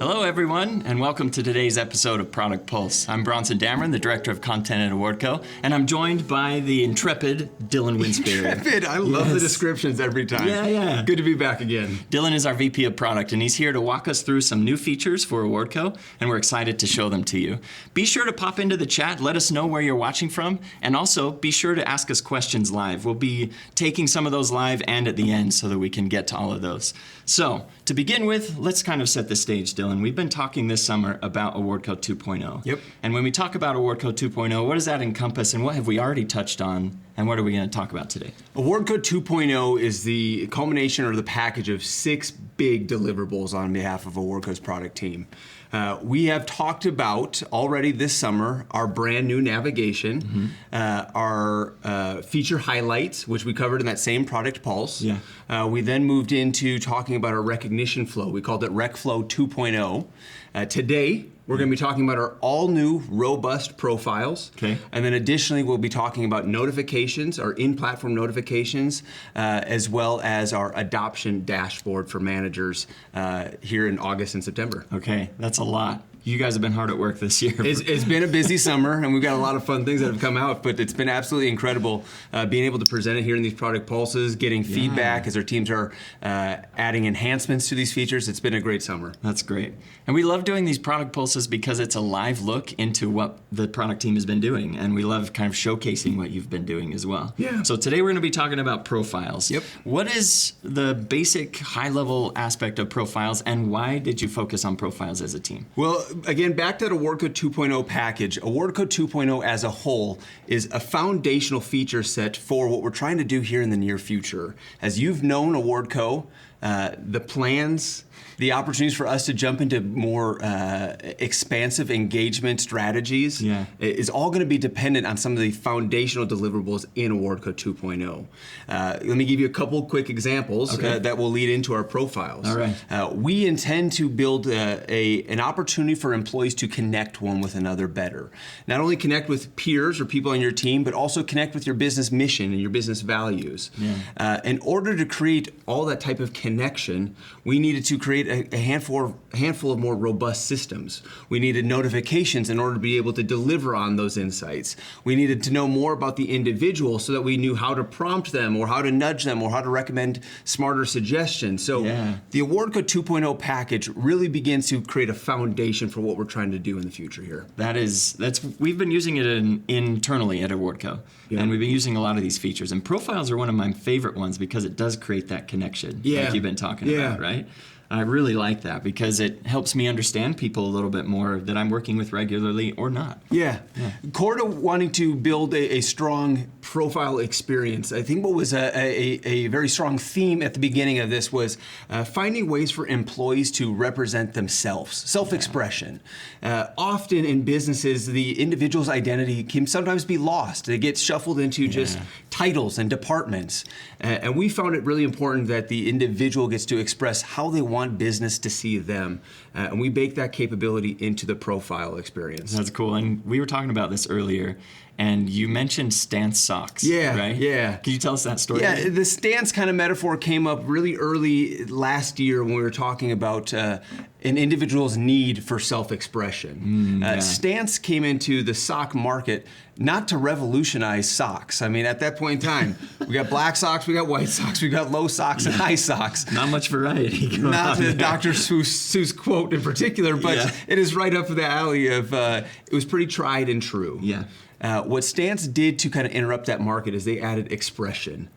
Hello, everyone, and welcome to today's episode of Product Pulse. I'm Bronson Dameron, the Director of Content at Awardco, and I'm joined by the intrepid Dylan Winspear. Intrepid! I love the descriptions every time. Yeah. Good to be back again. Dylan is our VP of Product, and he's here to walk us through some new features for Awardco, and we're excited to show them to you. Be sure to pop into the chat, let us know where you're watching from, and also be sure to ask us questions live. We'll be taking some of those live and at the end so that we can get to all of those. So, to begin with, let's kind of set the stage, Dylan. We've been talking this summer about Awardco 2.0. Yep. And when we talk about Awardco 2.0, what does that encompass and what have we already touched on and what are we going to talk about today? Awardco 2.0 is the culmination or the package of 6 big deliverables on behalf of Awardco's product team. We have talked about already this summer our brand new navigation, our feature highlights, which we covered in that same Product Pulse. Yeah. We then moved into talking about our recognition flow. We called it Rec Flow 2.0. Today, we're going to be talking about our all-new robust profiles. Okay. And then additionally, we'll be talking about notifications, our in-platform notifications, as well as our adoption dashboard for managers here in August and September. Okay, that's a lot. You guys have been hard at work this year. It's been a busy summer, and we've got a lot of fun things that have come out, but it's been absolutely incredible being able to present it here in these product pulses, getting feedback as our teams are adding enhancements to these features. It's been a great summer. That's great. And we love doing these product pulses because it's a live look into what the product team has been doing, and we love kind of showcasing what you've been doing as well. Yeah. So today we're going to be talking about profiles. Yep. What is the basic high-level aspect of profiles, and why did you focus on profiles as a team? Well, again, back to the Awardco 2.0 package. Awardco 2.0 as a whole is a foundational feature set for what we're trying to do here in the near future. As you've known Awardco, the plans, the opportunities for us to jump into more expansive engagement strategies is all going to be dependent on some of the foundational deliverables in Awardco 2.0. Let me give you a couple quick examples that will lead into our profiles. All right. We intend to build an opportunity for employees to connect one with another better. Not only connect with peers or people on your team, but also connect with your business mission and your business values. Yeah. In order to create all that type of connection, we needed to create a handful of more robust systems. We needed notifications in order to be able to deliver on those insights. We needed to know more about the individual so that we knew how to prompt them or how to nudge them or how to recommend smarter suggestions. So the Awardco 2.0 package really begins to create a foundation for what we're trying to do in the future here. We've been using it internally at Awardco, and we've been using a lot of these features. And profiles are one of my favorite ones because it does create that connection like you've been talking about, right? I really like that because it helps me understand people a little bit more that I'm working with regularly or not. Yeah. Core to wanting to build a strong profile experience, I think what was a very strong theme at the beginning of this was finding ways for employees to represent themselves, self-expression. Often in businesses, the individual's identity can sometimes be lost. It gets shuffled into just titles and departments. And we found it really important that the individual gets to express how they want business to see them. And we bake that capability into the profile experience. That's cool. And we were talking about this earlier, and you mentioned stance socks, right? Yeah. Can you tell us that story? Yeah, the stance kind of metaphor came up really early last year when we were talking about an individual's need for self-expression. Stance came into the sock market not to revolutionize socks. I mean, at that point in time, we got black socks, we got white socks, we got low socks and high socks. Not much variety. Not the Dr. Seuss quote in particular, but it is right up the alley of, it was pretty tried and true. Yeah. What Stance did to kind of interrupt that market is they added expression.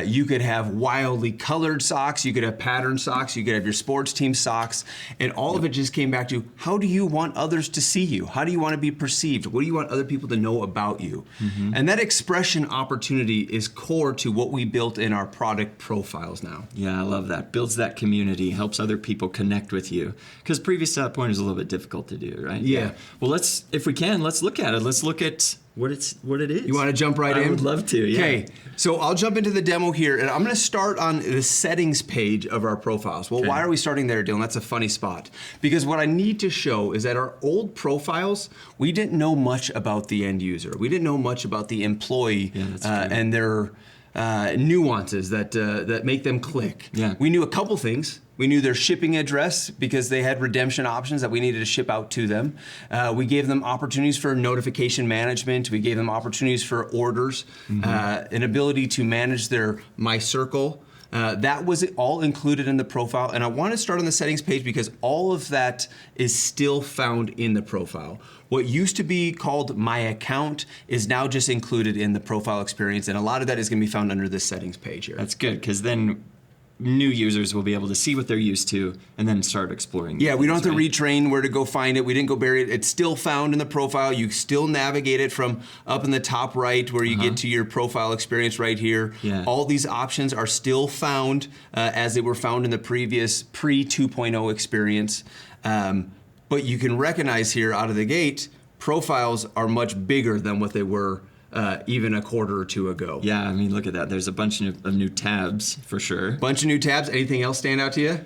You could have wildly colored socks, you could have patterned socks, you could have your sports team socks, and all of it just came back to how do you want others to see you? How do you want to be perceived? What do you want other people to know about you? And that expression opportunity is core to what we built in our product profiles now. Yeah, I love that. Builds that community, helps other people connect with you. Because previous to that point is a little bit difficult to do, right? Yeah. Well, if we can, let's look at it. Let's look at what it is. You want to jump right in? I would love to, yeah. Okay, so I'll jump into the demo here, and I'm going to start on the settings page of our profiles. Well, why are we starting there, Dylan? That's a funny spot. Because what I need to show is that our old profiles, we didn't know much about the end user. We didn't know much about the employee and their nuances that make them click. Yeah. We knew a couple things. We knew their shipping address because they had redemption options that we needed to ship out to them. We gave them opportunities for notification management. We gave them opportunities for orders, an ability to manage their My Circle. That was all included in the profile. And I want to start on the settings page because all of that is still found in the profile. What used to be called My Account is now just included in the profile experience. And a lot of that is going to be found under the settings page here. That's good, because then new users will be able to see what they're used to and then start exploring. Yeah, we don't have to retrain where to go find it. We didn't go bury it. It's still found in the profile. You still navigate it from up in the top right where you get to your profile experience right here. Yeah. All these options are still found as they were found in the previous pre-2.0 experience. But you can recognize here out of the gate, profiles are much bigger than what they were even a quarter or two ago. Yeah, I mean, look at that. There's a bunch of new tabs for sure. Bunch of new tabs. Anything else stand out to you?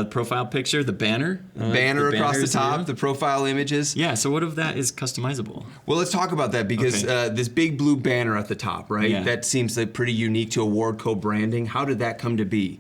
Profile picture, the banner. Banner across the top, the profile images. Yeah, so what of that is customizable? Well, let's talk about that because this big blue banner at the top, right? Yeah. That seems like pretty unique to Awardco branding. How did that come to be?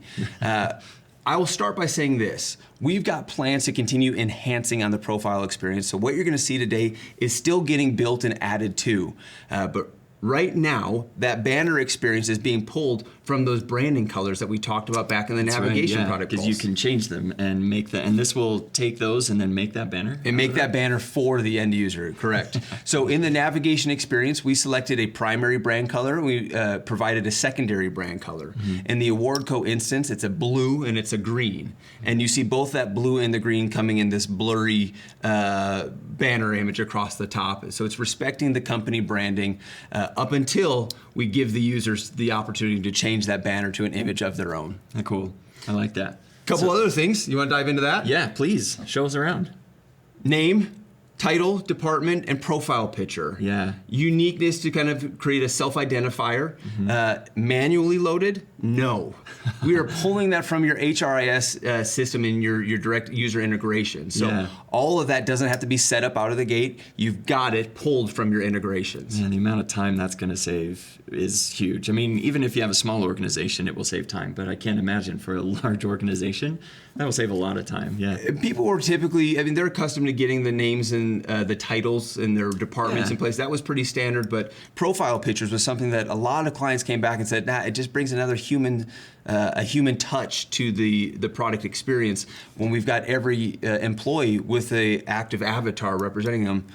I will start by saying this. We've got plans to continue enhancing on the profile experience. So what you're going to see today is still getting built and added to. But right now, that banner experience is being pulled from those branding colors that we talked about back in the navigation product. Because you can change them and make that, and this will take those and then make that banner? And make that banner for the end user, correct. So in the navigation experience, we selected a primary brand color, and we provided a secondary brand color. In the Awardco instance, it's a blue and it's a green. And you see both that blue and the green coming in this blurry banner image across the top. So it's respecting the company branding up until we give the users the opportunity to change that banner to an image of their own. Cool. I like that. Couple other things. You want to dive into that? Yeah, please. Show us around. Name, title, department, and profile picture. Yeah. Uniqueness to kind of create a self-identifier. Manually loaded? No. We are pulling that from your HRIS system in your direct user integration. So all of that doesn't have to be set up out of the gate. You've got it pulled from your integrations. Man, the amount of time that's going to save is huge. I mean, even if you have a small organization, it will save time. But I can't imagine for a large organization, that will save a lot of time. Yeah. People were typically, I mean, they're accustomed to getting the names and the titles and their departments in place. That was pretty standard. But profile pictures was something that a lot of clients came back and said, nah, it just brings another human touch to the product experience when we've got every employee with a active avatar representing them.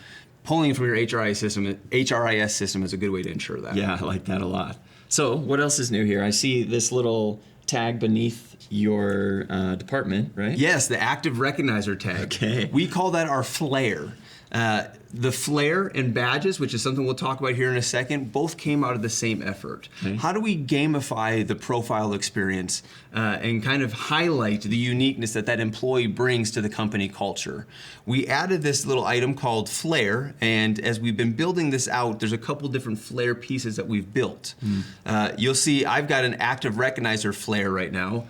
Pulling from your HRIS system is a good way to ensure that. Yeah, I like that a lot. So what else is new here? I see this little tag beneath your department, right? Yes, the active recognizer tag. Okay. We call that our flair. The flair and badges, which is something we'll talk about here in a second, both came out of the same effort. Okay. How do we gamify the profile experience and kind of highlight the uniqueness that employee brings to the company culture? We added this little item called flair, and as we've been building this out, there's a couple different flair pieces that we've built. You'll see I've got an active recognizer flair right now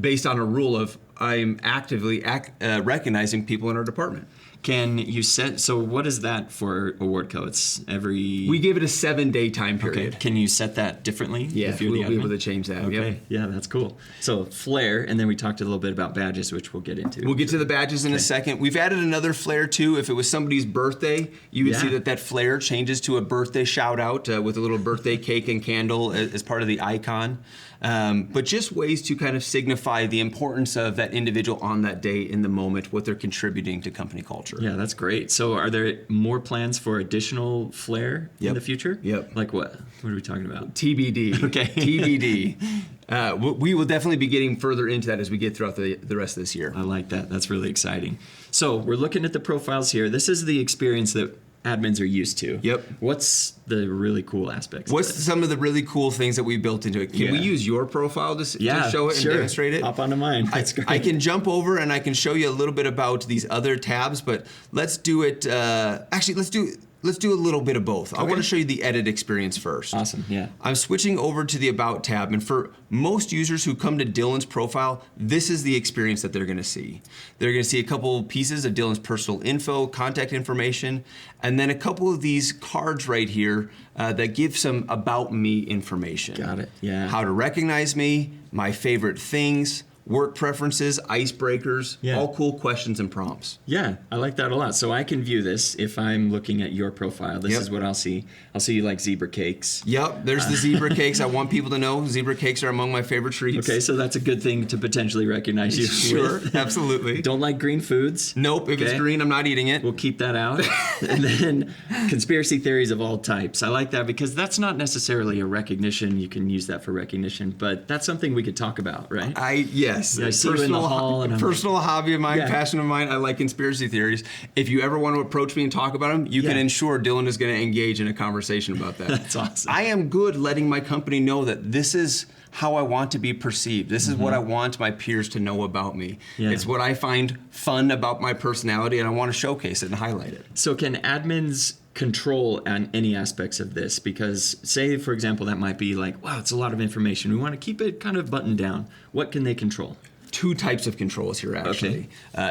based on a rule of I'm actively recognizing people in our department. Can you set, so what is that for Awardco? It's every... We give it a 7-day time period. Okay. Can you set that differently? Yeah, we'll be able to change that. Okay, yep. Yeah, that's cool. So flair, and then we talked a little bit about badges, which we'll get into. We'll get to the badges in a second. We've added another flair too. If it was somebody's birthday, you would see that flair changes to a birthday shout out with a little birthday cake and candle as part of the icon. But just ways to kind of signify the importance of that individual on that day in the moment, what they're contributing to company culture. Yeah, that's great. So are there more plans for additional flair in the future? Yep. Like what? What are we talking about? TBD. Okay. TBD. We will definitely be getting further into that as we get throughout the rest of this year. I like that. That's really exciting. So we're looking at the profiles here. This is the experience that admins are used to. Yep. What's the really cool aspects? What's some of the really cool things that we built into it? Can we use your profile to show it and demonstrate it? Hop onto mine. That's great. I can jump over and I can show you a little bit about these other tabs, but let's do it. Actually, let's do Let's do a little bit of both. I Okay. want to show you the edit experience first. Awesome, yeah. I'm switching over to the About tab, and for most users who come to Dylan's profile, this is the experience that they're going to see. They're going to see a couple pieces of Dylan's personal info, contact information, and then a couple of these cards right here that give some About Me information. Got it, yeah. How to recognize me, my favorite things, work preferences, icebreakers, Yeah. all cool questions and prompts. Yeah, I like that a lot. So I can view this if I'm looking at your profile. This Yep. is what I'll see. I'll see like zebra cakes. Yep, there's the zebra cakes. I want people to know zebra cakes are among my favorite treats. Okay, so that's a good thing to potentially recognize you Sure, with. absolutely. Don't like green foods. Nope, if it's Okay. green, I'm not eating it. We'll keep that out. And then conspiracy theories of all types. I like that because that's not necessarily a recognition. You can use that for recognition, but that's something we could talk about, right? Yes. I see you in the hall and I'm personal hobby of mine, Yeah. passion of mine. I like conspiracy theories. If you ever want to approach me and talk about them, you can Yeah. ensure Dylan is going to engage in a conversation about that. That's awesome. I am good letting my company know that this is how I want to be perceived. This is what I want my peers to know about me. Yeah. It's what I find fun about my personality, and I want to showcase it and highlight it. So can admins control on any aspects of this? Because say, for example, that might be like, wow, it's a lot of information. We want to keep it kind of buttoned down. What can they control? Two types of controls here, actually.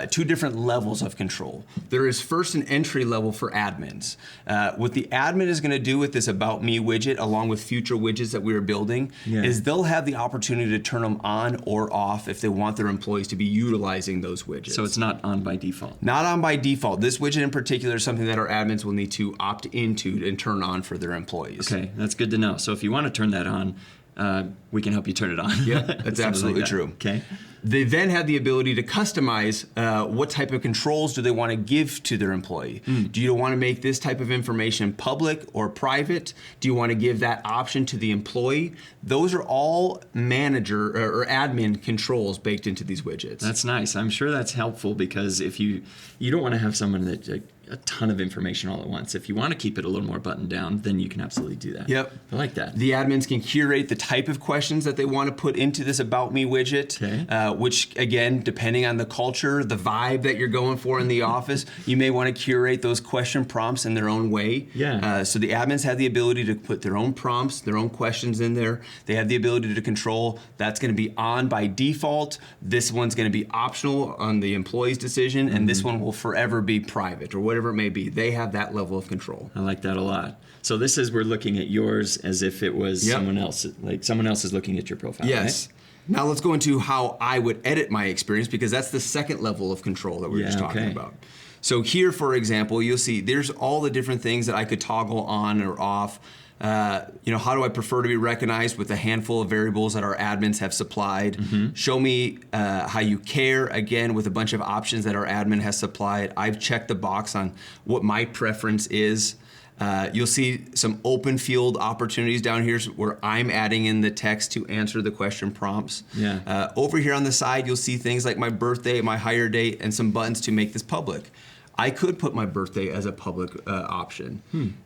Two different levels of control. There is first an entry level for admins. What the admin is going to do with this About Me widget, along with future widgets that we are building, Yeah. is they'll have the opportunity to turn them on or off if they want their employees to be utilizing those widgets. So it's not on by default. Not on by default. This widget in particular is something that our admins will need to opt into and turn on for their employees. Okay, that's good to know. So if you want to turn that on, we can help you turn it on. Yeah, that's Something absolutely like that. true. Okay. They then have the ability to customize what type of controls do they want to give to their employee. Do you want to make this type of information public or private? Do you want to give that option to the employee? Those are all manager or admin controls baked into these widgets. That's nice. I'm sure that's helpful because if you don't want to have someone that a ton of information all at once. If you want to keep it a little more buttoned down, then you can absolutely do that. Yep. I like that. The admins can curate the type of questions that they want to put into this About Me widget, which again, depending on the culture, the vibe that you're going for in the office, you may want to curate those question prompts in their own way. Yeah. So the admins have the ability to put their own prompts, their own questions in there. They have the ability to control. That's going to be on by default. This one's going to be optional on the employee's decision, and this one will forever be private or whatever it may be. They have that level of control. I like that a lot. So this is, we're looking at yours as if it was Yep. someone else, like someone else is looking at your profile. Yes. Now let's go into how I would edit my experience, because that's the second level of control that we were just talking okay. about. So here, for example, you'll see there's all the different things that I could toggle on or off. How do I prefer to be recognized with a handful of variables that our admins have supplied? Show me how you care, again, with a bunch of options that our admin has supplied. I've checked the box on what my preference is. You'll see some open field opportunities down here where I'm adding in the text to answer the question prompts. Yeah. Over here on the side, you'll see things like my birthday, my hire date, and some buttons to make this public. I could put my birthday as a public option.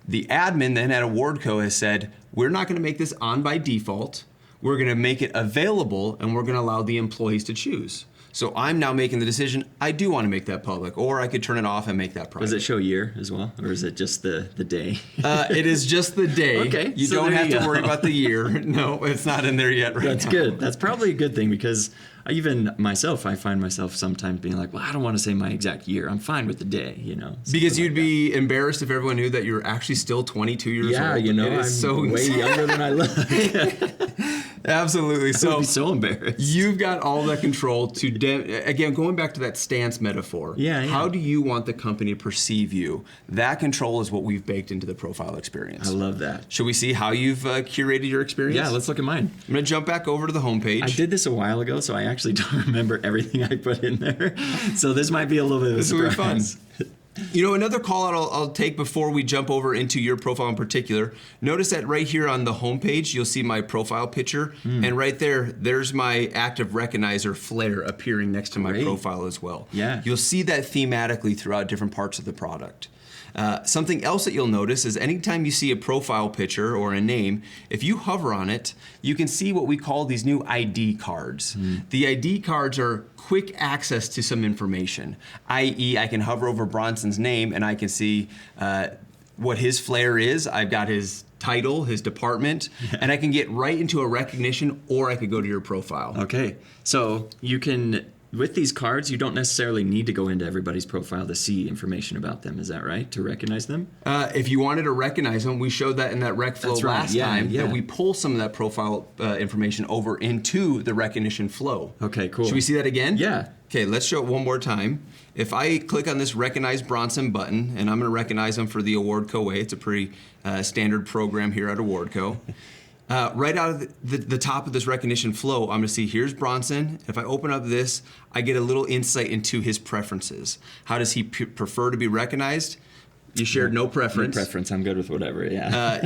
The admin then at Awardco has said, we're not going to make this on by default. We're going to make it available, and we're going to allow the employees to choose. So I'm now making the decision, I do want to make that public, or I could turn it off and make that private. Does it show year as well, or is it just the day? It is just the day. Okay, You so don't there have you to go. worry about the year. No, it's not in there yet right That's now. good. That's probably a good thing because even myself, I find myself sometimes being like, well, I don't want to say my exact year. I'm fine with the day, Because you'd be embarrassed if everyone knew that you're actually still 22 years old. Yeah, It I'm is so way insane. younger than I look. Absolutely. I would So be so embarrassed. you've got all that control to, again, going back to that stance metaphor. Yeah. How do you want the company to perceive you? That control is what we've baked into the profile experience. I love that. Should we see how you've curated your experience? Yeah, let's look at mine. I'm going to jump back over to the homepage. I did this a while ago, so I actually don't remember everything I put in there. So this might be a little bit of a This will be fun. surprise. Another call out I'll take before we jump over into your profile in particular. Notice that right here on the homepage, you'll see my profile picture. And right there's my active recognizer flair appearing next to my Great. profile as well. Yeah. You'll see that thematically throughout different parts of the product. Something else that you'll notice is anytime you see a profile picture or a name, if you hover on it, you can see what we call these new ID cards. The ID cards are quick access to some information, i.e. I can hover over Bronson's name and I can see what his flair is. I've got his title, his department, and I can get right into a recognition, or I could go to your profile. Okay, so you can, with these cards, you don't necessarily need to go into everybody's profile to see information about them. Is that right? To recognize them? If you wanted to recognize them, we showed that in that rec flow That's right. last Yeah, time, yeah. that we pull some of that profile information over into the recognition flow. Okay, cool. Should we see that again? Yeah. Okay, let's show it one more time. If I click on this Recognize Bronson button, and I'm going to recognize him for the Awardco way, it's a pretty standard program here at Awardco. Right out of the top of this recognition flow, I'm going to see here's Bronson. If I open up this, I get a little insight into his preferences. How does he prefer to be recognized? You shared no preference. No preference. I'm good with whatever. Yeah.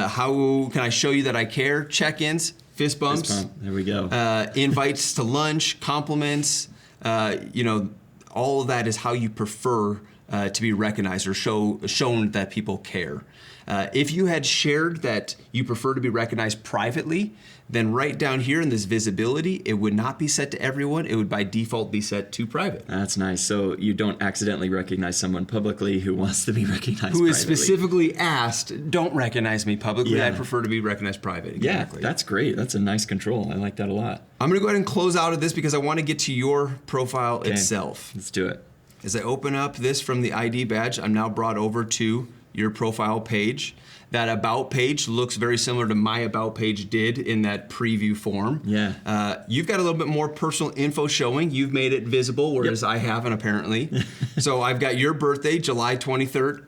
How can I show you that I care? Check-ins, fist bumps. Fist bump. There we go. Invites to lunch, compliments. All of that is how you prefer to be recognized or shown that people care. If you had shared that you prefer to be recognized privately, then right down here in this visibility, it would not be set to everyone. It would by default be set to private. That's nice. So you don't accidentally recognize someone publicly who wants to be recognized Who is privately. specifically asked, don't recognize me publicly. Yeah. I prefer to be recognized private. Yeah, Exactly. that's great. That's a nice control. I like that a lot. I'm going to go ahead and close out of this because I want to get to your profile itself. Let's do it. As I open up this from the ID badge, I'm now brought over to your profile page. That About page looks very similar to my About page did in that preview form. Yeah. You've got a little bit more personal info showing. You've made it visible, whereas I haven't apparently. So I've got your birthday, July 23rd.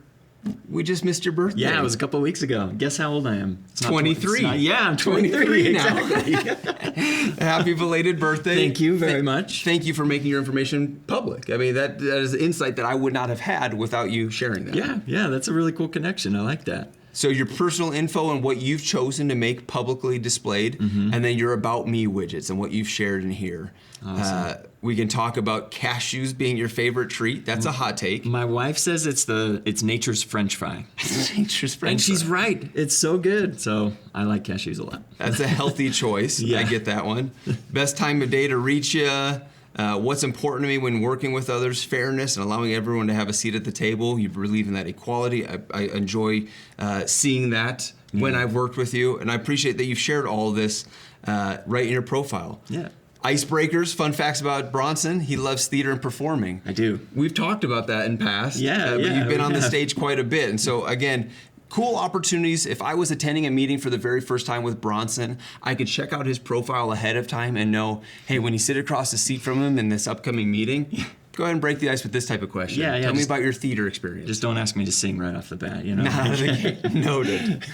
We just missed your birthday. Yeah, it was a couple weeks ago. Guess how old I am? It's not 23. Yeah, I'm 23 now. Exactly. Happy belated birthday. Thank you very much. Thank you for making your information public. I mean, that is insight that I would not have had without you sharing that. Yeah, that's a really cool connection. I like that. So your personal info and what you've chosen to make publicly displayed, and then your About Me widgets and what you've shared in here. Awesome. We can talk about cashews being your favorite treat. That's a hot take. My wife says it's nature's French fry. Nature's French And she's fry. right. It's so good. So I like cashews a lot. That's a healthy choice. Yeah. I get that one. Best time of day to reach you. What's important to me when working with others, fairness and allowing everyone to have a seat at the table. You believe in that equality. I enjoy seeing that when I've worked with you, and I appreciate that you've shared all of this right in your profile. Yeah. Icebreakers, fun facts about Bronson. He loves theater and performing. I do. We've talked about that in past. Yeah, But yeah, you've been we on the have. stage quite a bit. And so, again, cool opportunities. If I was attending a meeting for the very first time with Bronson, I could check out his profile ahead of time and know, hey, when you sit across the seat from him in this upcoming meeting, go ahead and break the ice with this type of question. Yeah, Tell me just- about your theater experience. Just don't ask me to sing right off the bat, you know? Not out of the gate. Noted.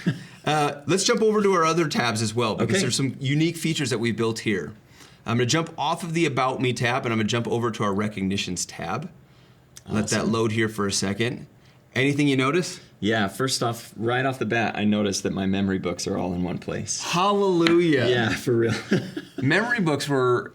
Let's jump over to our other tabs as well, because Okay. there's some unique features that we built here. I'm going to jump off of the About Me tab, and I'm going to jump over to our Recognitions tab. Let that Awesome. load here for a second. Anything you notice? Yeah, first off, right off the bat, I noticed that my memory books are all in one place. Hallelujah. Yeah, for real. Memory books were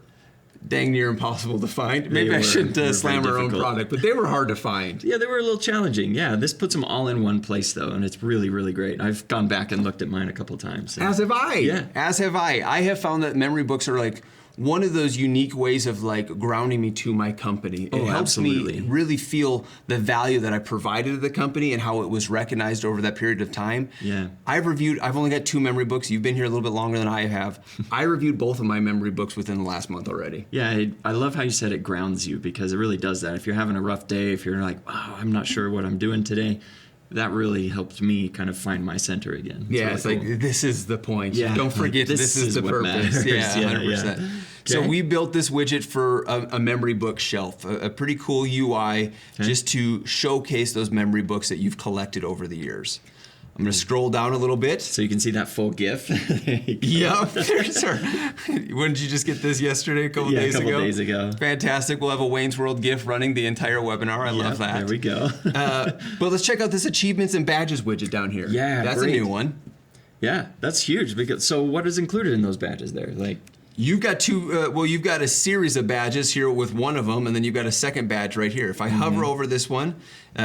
dang near impossible to find. Maybe I were- shouldn't were slam very our own difficult. product, but they were hard to find. Yeah, they were a little challenging. Yeah, this puts them all in one place, though, and it's really, really great. I've gone back and looked at mine a couple times. As have I. Yeah. As have I. I have found that memory books are like one of those unique ways of like grounding me to my company. It Oh, helps absolutely. me really feel the value that I provided to the company and how it was recognized over that period of time. Yeah. I've only got 2 memory books. You've been here a little bit longer than I have. I reviewed both of my memory books within the last month already. Yeah, I love how you said it grounds you, because it really does that. If you're having a rough day, if you're like, wow, I'm not sure what I'm doing today, that really helped me kind of find my center again. Yeah, really it's cool. like, this is the point. Yeah, Don't forget, like, this this is the is what purpose. matters. Yeah, Yeah, 100%. yeah. So Okay. we built this widget for a memory book shelf, a pretty cool UI just to showcase those memory books that you've collected over the years. I'm going to scroll down a little bit. So you can see that full GIF. Yep, there's our. Wouldn't you just get this yesterday, a couple Yeah, a days couple ago? days ago. Fantastic. We'll have a Wayne's World GIF running the entire webinar. I love that. There we go. But let's check out this achievements and badges widget down here. Yeah, that's great. a new one. Yeah, that's huge. Because so what is included in those badges there? Like, You've got you've got a series of badges here with one of them, and then you've got a second badge right here. If I hover over this one,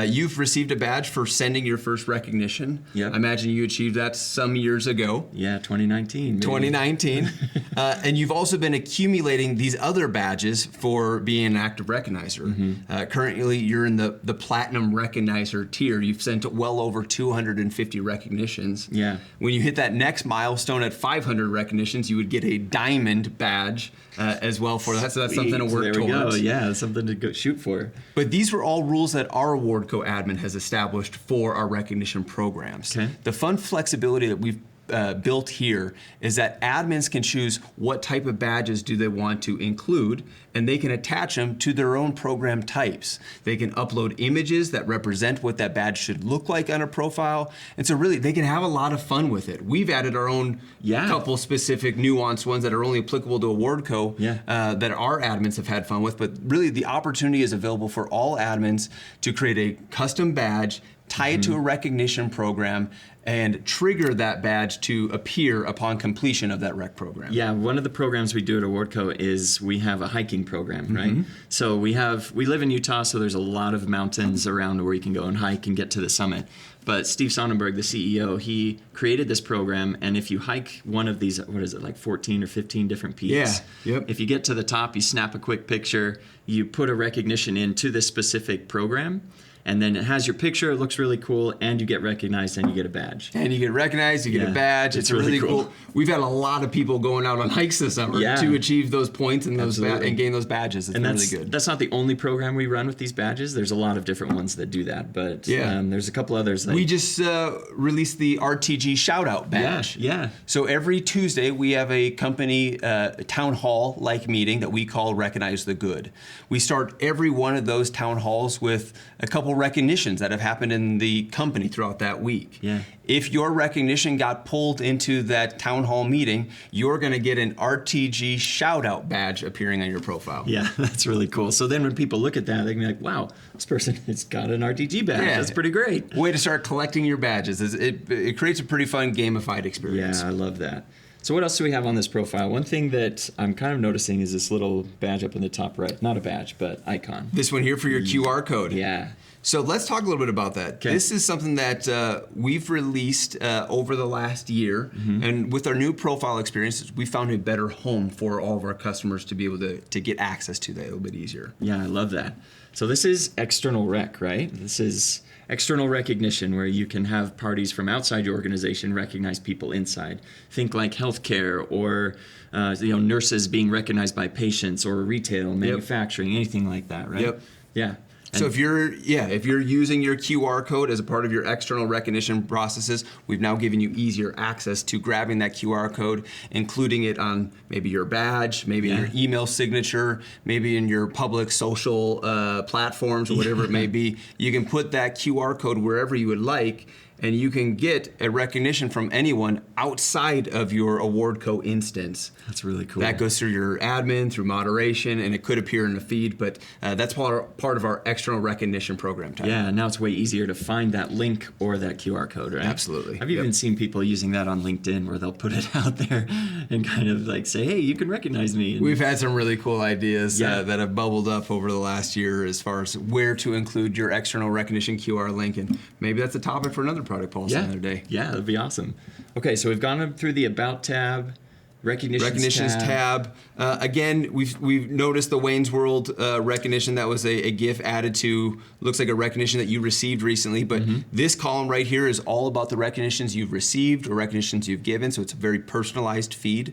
you've received a badge for sending your first recognition. Yep. I imagine you achieved that some years ago. yeah, 2019. Maybe. 2019. And you've also been accumulating these other badges for being an active recognizer. Currently, you're in the platinum recognizer tier. You've sent well over 250 recognitions. Yeah. When you hit that next milestone at 500 recognitions, you would get a diamond badge as well for that. So that's something to work there we towards. go. Yeah, something to go shoot for. But these were all rules that our Awardco admin has established for our recognition programs. Okay. The fun flexibility that we've built here is that admins can choose what type of badges do they want to include, and they can attach them to their own program types. They can upload images that represent what that badge should look like on a profile, and so really they can have a lot of fun with it. We've added our own couple specific nuanced ones that are only applicable to Awardco that our admins have had fun with, but really the opportunity is available for all admins to create a custom badge, tie it to a recognition program, and trigger that badge to appear upon completion of that rec program. Yeah, one of the programs we do at Awardco is we have a hiking program, right? So we live in Utah, so there's a lot of mountains around where you can go and hike and get to the summit. But Steve Sonnenberg, the CEO, he created this program, and if you hike one of these, what is it, like 14 or 15 different peaks? If you get to the top, you snap a quick picture, you put a recognition into this specific program, and then it has your picture, it looks really cool, and you get recognized and you get a badge. And you get recognized, you get a badge. It's really cool. We've had a lot of people going out on hikes this summer to achieve those points and and gain those badges. It's really good. That's not the only program we run with these badges. There's a lot of different ones that do that, but there's a couple others. We just released the RTG Shoutout badge. So every Tuesday we have a company town hall-like meeting that we call Recognize the Good. We start every one of those town halls with a couple recognitions that have happened in the company throughout that week. If your recognition got pulled into that town hall meeting, you're going to get an RTG Shoutout badge appearing on your profile. Yeah, that's really cool. So then when people look at that, they can be like, wow, this person has got an RTG badge. That's pretty great. Way to start collecting your badges. It creates a pretty fun gamified experience. Yeah, I love that. So what else do we have on this profile? One thing that I'm kind of noticing is this little badge up in the top right. Not a badge, but icon. This one here for your QR code. Yeah. So let's talk a little bit about that. Okay. This is something that we've released over the last year. And with our new profile experiences, we found a better home for all of our customers to be able to get access to that a little bit easier. Yeah, I love that. So this is external rec, right? This is external recognition where you can have parties from outside your organization recognize people inside. Think like healthcare or nurses being recognized by patients or retail, manufacturing, anything like that, right? Yeah. So if you're using your QR code as a part of your external recognition processes, we've now given you easier access to grabbing that QR code, including it on maybe your badge, maybe in your email signature, maybe in your public social platforms or whatever it may be. You can put that QR code wherever you would like, and you can get a recognition from anyone outside of your Awardco instance. That's really cool. That goes through your admin, through moderation, and it could appear in the feed, but that's part of our external recognition program type. Yeah, now it's way easier to find that link or that QR code, right? Absolutely. I've even seen people using that on LinkedIn where they'll put it out there and kind of like say, hey, you can recognize me. And we've had some really cool ideas that have bubbled up over the last year as far as where to include your external recognition QR link, and maybe that's a topic for another product policy another day. Yeah, that'd be awesome. Okay, so we've gone through the About tab, Recognitions tab. Again, we've noticed the Wayne's World recognition. That was a GIF added to, looks like a recognition that you received recently, but this column right here is all about the recognitions you've received or recognitions you've given, so it's a very personalized feed.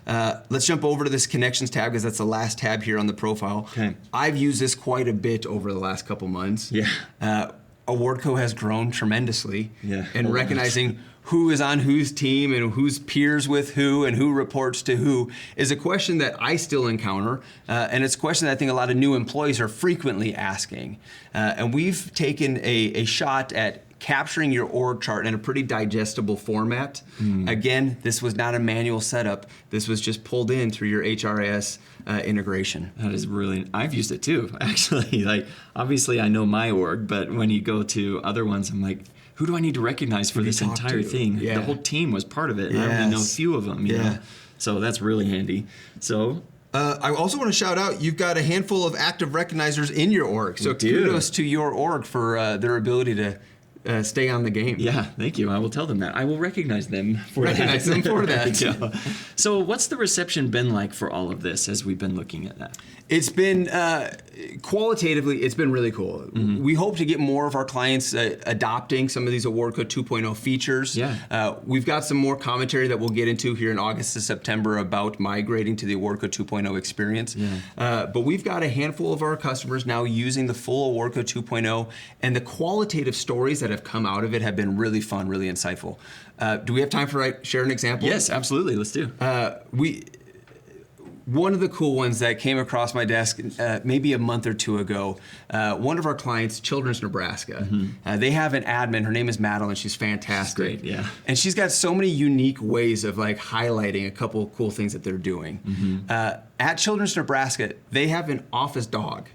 Let's jump over to this Connections tab because that's the last tab here on the profile. Okay. I've used this quite a bit over the last couple months. Yeah. Awardco has grown tremendously in recognizing who is on whose team and who's peers with who and who reports to who is a question that I still encounter, and it's a question that I think a lot of new employees are frequently asking. And we've taken a shot at capturing your org chart in a pretty digestible format. Again, this was not a manual setup. This was just pulled in through your HRIS integration. That is really, I've used it too, actually. Like, obviously I know my org, but when you go to other ones, I'm like, who do I need to recognize for this entire thing? The whole team was part of it, and I only know a few of them. You know? So that's really handy. So I also want to shout out, you've got a handful of active recognizers in your org. So kudos to your org for their ability to stay on the game. Yeah, thank you. I will tell them that. I will recognize them for Recognize that. them for There that. you go. So what's the reception been like for all of this as we've been looking at that? It's been qualitatively, it's been really cool. Mm-hmm. We hope to get more of our clients adopting some of these Awardco 2.0 features. Yeah. We've got some more commentary that we'll get into here in August to September about migrating to the Awardco 2.0 experience. Yeah. But we've got a handful of our customers now using the full Awardco 2.0, and the qualitative stories that have come out of it have been really fun, really insightful. Do we have time for share an example? Yes, absolutely. Let's do. One of the cool ones that came across my desk maybe a month or two ago, one of our clients, Children's Nebraska, they have an admin. Her name is Madeline. She's fantastic. She's great, yeah. And she's got so many unique ways of highlighting a couple of cool things that they're doing. At Children's Nebraska, they have an office dog.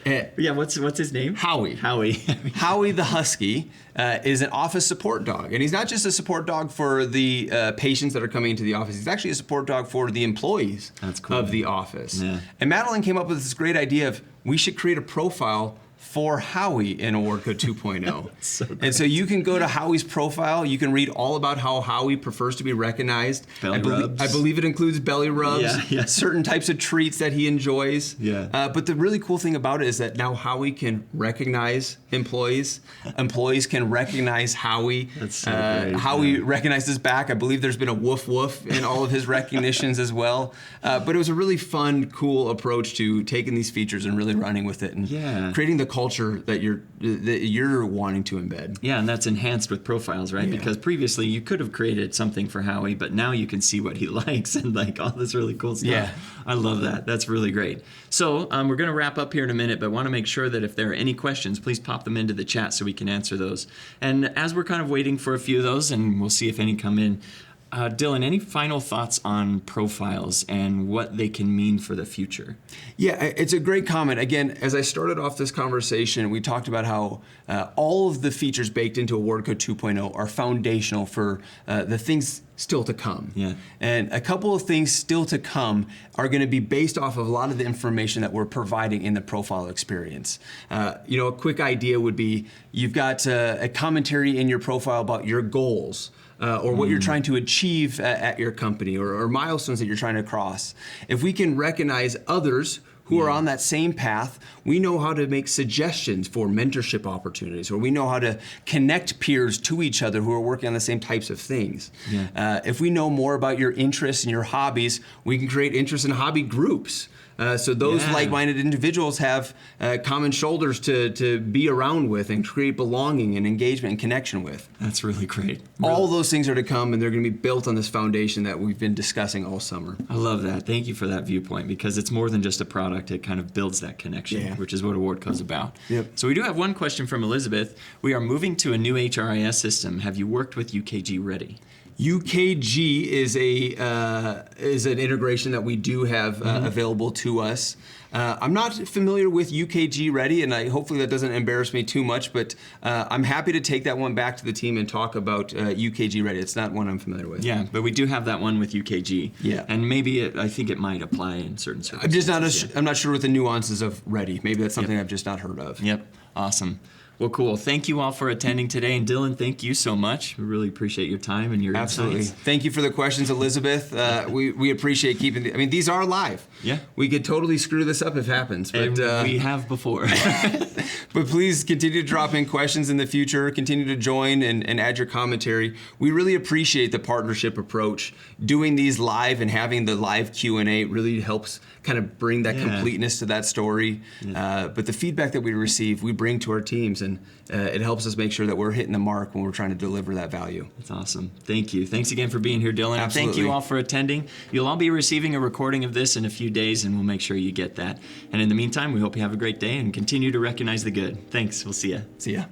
Yeah, what's his name? Howie. Howie the Husky is an office support dog. And he's not just a support dog for the patients that are coming into the office. He's actually a support dog for the employees of the office. Yeah. And Madeline came up with this great idea of we should create a profile for Howie in Awardco 2.0. So great. And so you can go to Howie's profile. You can read all about how Howie prefers to be recognized. Belly rubs. I believe it includes belly rubs, Yeah. certain types of treats that he enjoys. Yeah. But the really cool thing about it is that now Howie can recognize employees. Employees can recognize Howie. That's so great. Howie recognizes back. I believe there's been a woof woof in all of his recognitions as well. But it was a really fun, cool approach to taking these features and really running with it and creating the culture that you're wanting to embed. Yeah, and that's enhanced with profiles, right? Yeah. Because previously you could have created something for Howie, but now you can see what he likes and all this really cool stuff. Yeah. I love that. That's really great. So we're going to wrap up here in a minute, but want to make sure that if there are any questions, please pop them into the chat so we can answer those. And as we're kind of waiting for a few of those, and we'll see if any come in, Dylan, any final thoughts on profiles and what they can mean for the future? Yeah, it's a great comment. Again, as I started off this conversation, we talked about how all of the features baked into Awardco 2.0 are foundational for the things still to come. Yeah. And a couple of things still to come are going to be based off of a lot of the information that we're providing in the profile experience. A quick idea would be you've got a commentary in your profile about your goals. Or what you're trying to achieve at your company, or milestones that you're trying to cross. If we can recognize others who are on that same path, we know how to make suggestions for mentorship opportunities, or we know how to connect peers to each other who are working on the same types of things. Yeah. If we know more about your interests and your hobbies, we can create interest in hobby groups. So those like-minded individuals have common shoulders to be around with and create belonging and engagement and connection with. That's really great. All those things are to come, and they're going to be built on this foundation that we've been discussing all summer. I love that. Thank you for that viewpoint, because it's more than just a product. It kind of builds that connection, which is what Awardco is about. Yep. So we do have one question from Elizabeth. We are moving to a new HRIS system. Have you worked with UKG Ready? UKG is an integration that we do have available to us. I'm not familiar with UKG Ready, and hopefully that doesn't embarrass me too much, but I'm happy to take that one back to the team and talk about UKG Ready. It's not one I'm familiar with. Yeah, but we do have that one with UKG. Yeah. And maybe I think it might apply in certain circumstances. I'm not sure what the nuances of Ready. Maybe that's something I've just not heard of. Yep. Awesome. Well, cool. Thank you all for attending today. And Dylan, thank you so much. We really appreciate your time and your insights. Thank you for the questions, Elizabeth. We appreciate keeping these are live. Yeah. We could totally screw this up if it happens. But, we have before. But please continue to drop in questions in the future. Continue to join and add your commentary. We really appreciate the partnership approach. Doing these live and having the live Q&A really helps kind of bring that completeness to that story. But the feedback that we receive, we bring to our teams, and it helps us make sure that we're hitting the mark when we're trying to deliver that value. That's awesome. Thank you. Thanks again for being here, Dylan. Absolutely. Thank you all for attending. You'll all be receiving a recording of this in a few days, and we'll make sure you get that. And in the meantime, we hope you have a great day and continue to recognize the good. Thanks. We'll see ya. See ya.